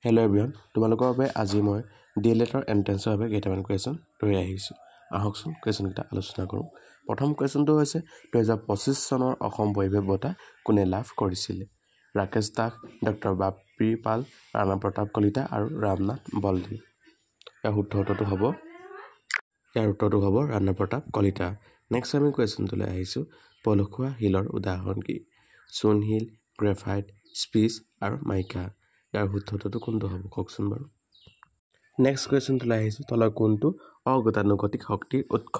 Hello' everyone, তোমালোকৰ বাবে আজি মই DLEDৰ এণ্ট্ৰেন্সৰ বাবে কেইটামান কুৱেশ্যন লৈ আহিছোঁ। আহকচোন কুৱেশ্যনকেইটা আলোচনা কৰোঁ। প্ৰথম কুৱেশ্যনটো হৈছে 2025 চনৰ অসম পৰিৱেশ বঁটা কোনে লাভ কৰিছিলে? ৰাকেশ দাস, ডক্টৰ বাপ্পী পাল, ৰাণা প্ৰতাপ কলিতা আৰু ৰামনাথ বল্লী। ইয়াৰ উত্তৰটো হ'ব ৰাণা প্ৰতাপ কলিতা। নেক্সট আমি কুৱেশ্যনটোলৈ আহিছোঁ। পলসুৱা শিলৰ উদাহৰণ কি? চূণ শিল, গ্ৰেফাইট, স্পিচ আৰু মাইকা। ইয়াৰ শুদ্ধটো কোনটো হ'ব কওকচোন বাৰু। নেক্সট কুৱেশ্যনটোলৈ আহিছোঁ। তলৰ কোনটো অগতানুগতিক শক্তিৰ উৎস?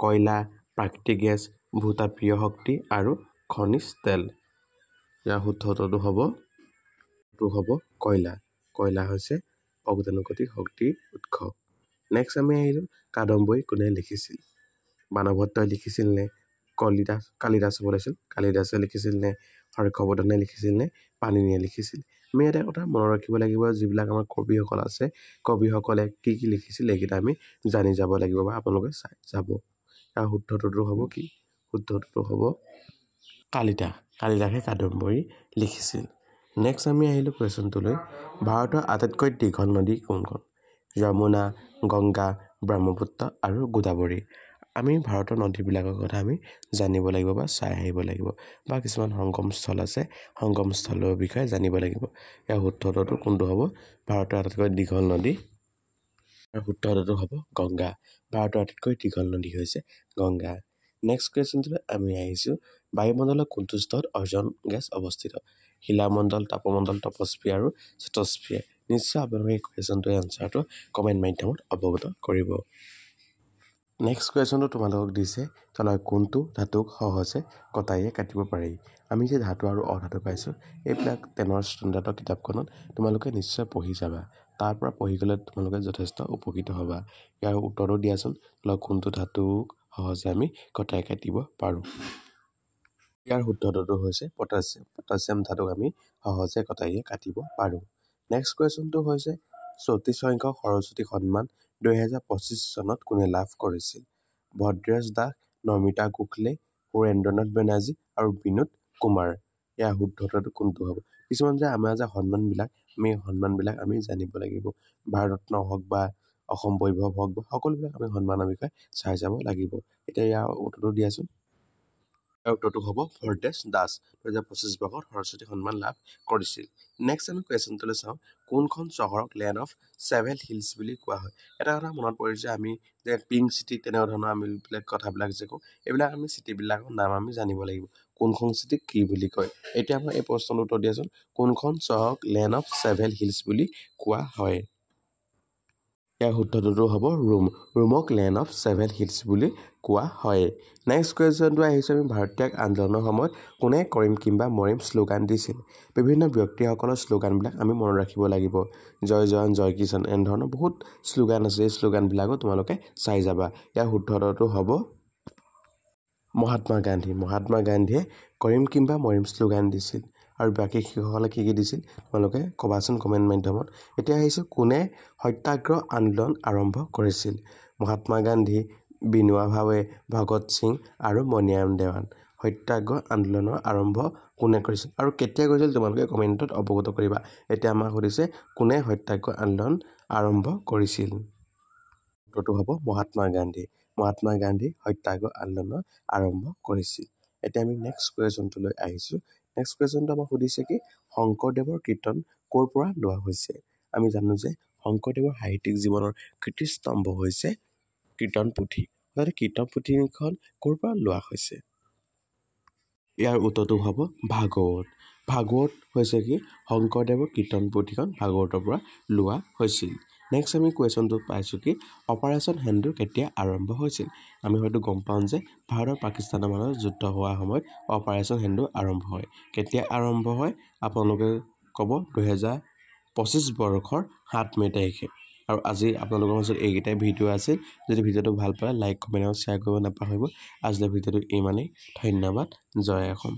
কয়লা, প্ৰাকৃতিক গেছ, ভূতাপীয় শক্তি আৰু খনিজ তেল। ইয়াৰ শুদ্ধটো হ'ব কয়লা। কয়লা হৈছে অগতানুগতিক শক্তিৰ উৎস। নেক্সট আমি আহিলোঁ। কাদম্বৰী কোনে লিখিছিল? বাণভট্টই লিখিছিল নে? কালিদাসে বনাইছিল? কালিদাসে লিখিছিল নে? হৰ্ষবৰ্ধনে লিখিছিল নে? পাণিনিয়ে লিখিছিল? আমি এটা কথা মনত ৰাখিব লাগিব, যিবিলাক আমাৰ কবিসকল আছে, কবিসকলে কি লিখিছিল এইকেইটা আমি জানি যাব লাগিব বা আপোনালোকে চাই যাব। ইয়াৰ শুদ্ধটো হ'ব কি? শুদ্ধটো হ'ব কালিদাস। কালিদাসে কাদম্বৰী লিখিছিল। নেক্সট আমি আহিলোঁ কুৱেশ্যনটোলৈ। ভাৰতৰ আটাইতকৈ দীঘল নদী কোনখন? যমুনা, গংগা, ব্ৰহ্মপুত্ৰ আৰু গোদাবৰী। আমি ভাৰতৰ নদীবিলাকৰ কথা আমি জানিব লাগিব বা চাই আহিব লাগিব, বা কিছুমান সংগমস্থল আছে, সংগমস্থলৰ বিষয়ে জানিব লাগিব। ইয়াৰ শুদ্ধটো কোনটো হ'ব? ভাৰতৰ আটাইতকৈ দীঘল নদী, ইয়াৰ শুদ্ধটো হ'ব গংগা। ভাৰতৰ আটাইতকৈ দীঘল নদী হৈছে গংগা। নেক্সট কুৱেশ্যনটোলৈ আমি আহিছোঁ। বায়ুমণ্ডলৰ কোনটো স্তৰত অজন গেছ অৱস্থিত? শিলামণ্ডল, তাপমণ্ডল, টপস্ফিয়াৰ আৰু ষ্ট্ৰেটোস্ফিয়াৰ। নিশ্চয় আপোনালোকে এই কুৱেশ্যনটোৰ এনচাৰটো কমেণ্ট মাধ্যমত অৱগত কৰিব। নেক্সট কুৱেশ্যনটো তোমালোকক দিছে। তলৰ কোনটো ধাতুক সহজে কটাৰীয়ে কাটিব পাৰি? আমি যে ধাতু আৰু অধাতু পাইছোঁ, এইবিলাক 10ৰ ষ্টেণ্ডাৰ্ডৰ কিতাপখনত তোমালোকে নিশ্চয় পঢ়ি যাবা। তাৰ পৰা পঢ়ি গ'লে তোমালোকে যথেষ্ট উপকৃত হ'বা। ইয়াৰ উত্তৰটো দিয়াচোন। তলৰ কোনটো ধাতুক সহজে আমি কটাৰী কাটিব পাৰোঁ? ইয়াৰ শুদ্ধটো হৈছে পটাছিয়াম। পটাছিয়াম ধাতুক আমি সহজে কটাৰীয়ে কাটিব পাৰোঁ। নেক্সট কুৱেশ্যনটো হৈছে 34 সংখ্যক সৰস্বতী সন্মান 2025 চনত কোনে লাভ কৰিছিল? ভদ্ৰেশ দাস, নমিতা গোখলে, সুৰেন্দ্ৰনাথ বেনাৰ্জী আৰু বিনোদ কুমাৰ। ইয়াৰ শুদ্ধটো কোনটো হ'ব? কিছুমান যে আমাৰ যে সন্মানবিলাক আমি জানিব লাগিব। ভাৰতৰত্ন হওক বা অসম বৈভৱ হওক বা সকলোবিলাক আমি সন্মানৰ বিষয়ে চাই যাব লাগিব। এতিয়া ইয়াৰ উত্তৰটো দিয়াচোন। ইয়াৰ উত্তৰটো হ'ব ভদ্ৰেশ দাস 2025 বৰ্ষত সৰস্বতী সন্মান লাভ কৰিছিল। নেক্সট আমি কুৱেশ্যনটোলৈ চাওঁ। কোনখন চহৰক লেণ্ড অফ 7 হিলছ বুলি কোৱা হয়? এটা কথা মনত পৰিছে, আমি যে পিংক চিটি তেনেকুৱা ধৰণৰ আমি কথাবিলাক যে কওঁ, এইবিলাক আমি চিটিবিলাকৰ নাম আমি জানিব লাগিব। কোনখন চিটিক কি বুলি কয়? এতিয়া আমাৰ এই প্ৰশ্নটোৰ উত্তৰ দিয়াচোন। কোনখন চহৰক লেণ্ড অফ 7 হিলছ বুলি কোৱা হয়? ইয়াৰ শুদ্ধটো হ'ব ৰোম। ৰোমক লেণ্ড অফ 7 হিলছ বুলি কোৱা হয়। নেক্সট কুৱেশ্যনটো আহিছোঁ আমি ভাৰতীয় আন্দোলনৰ সময়ত কোনে কৰিম কিম্বা মৰিম শ্লোগান দিছিল? বিভিন্ন ব্যক্তিসকলৰ শ্লোগানবিলাক আমি মনত ৰাখিব লাগিব। জয় জৱান জয় কিষাণ এনেধৰণৰ বহুত শ্লোগান আছে। এই শ্লোগানবিলাকো তোমালোকে চাই যাবা। ইয়াৰ শুদ্ধটো হ'ব মহাত্মা গান্ধী। মহাত্মা গান্ধীয়ে কৰিম কিম্বা মৰিম শ্লোগান দিছিল। আৰু বাকী শিশুসকলে কি দিছিল তোমালোকে ক'বাচোন কমেণ্ট মাধ্যমত। এতিয়া আহিছোঁ কোনে সত্যাগ্ৰহ আন্দোলন আৰম্ভ কৰিছিল? মহাত্মা গান্ধী, বিনোৱা ভাৱে, ভগত সিং আৰু মণিৰাম দেৱান। সত্যাগ্ৰহ আন্দোলনৰ আৰম্ভ কোনে কৰিছিল আৰু কেতিয়া কৰিছিল তোমালোকে কমেণ্টত অৱগত কৰিবা। এতিয়া আমাক সুধিছে কোনে সত্যাগ্ৰহ আন্দোলন আৰম্ভ কৰিছিল? উত্তৰটো হ'ব মহাত্মা গান্ধী। মহাত্মা গান্ধী সত্যাগ্ৰহ আন্দোলন আৰম্ভ কৰিছিল। এতিয়া আমি নেক্সট কুৱেশ্যনটোলৈ আহিছোঁ। নেক্সট কুৱেশ্যনটো আমাক সুধিছে কি শংকৰদেৱৰ কীৰ্তন ক'ৰ পৰা লোৱা হৈছে? আমি জানো যে শংকৰদেৱৰ সাহিত্যিক জীৱনৰ কীৰ্তিস্তম্ভ হৈছে কীৰ্তন পুথি। কীৰ্তন পুথিখন ক'ৰ পৰা লোৱা হৈছে? ইয়াৰ উত্তৰটো হ'ব ভাগৱত। ভাগৱত হৈছে কি শংকৰদেৱৰ কীৰ্তন পুথিখন ভাগৱতৰ পৰা লোৱা হৈছিল। নেক্সট আমি কুৱেশ্যনটো পাইছোঁ কি অপাৰেশ্যন সিন্দুৰ কেতিয়া আৰম্ভ হৈছিল? আমি হয়তো গম পাওঁ যে ভাৰত আৰু পাকিস্তানৰ মাজত যুদ্ধ হোৱাৰ সময়ত অপাৰেশ্যন সিন্দুৰ আৰম্ভ হয়। কেতিয়া আৰম্ভ হয় আপোনালোকে ক'ব 2025 বৰ্ষৰ 7 মে' তাৰিখে। আৰু আজি আপোনালোকৰ মাজত এইকেইটাই ভিডিঅ' আছিল। যদি ভিডিঅ'টো ভাল পালে লাইক, কমেণ্ট আৰু শ্বেয়াৰ কৰিব নাপাহৰিব। আজিলৈ ভিডিঅ'টো ইমানেই। ধন্যবাদ। জয় অসম।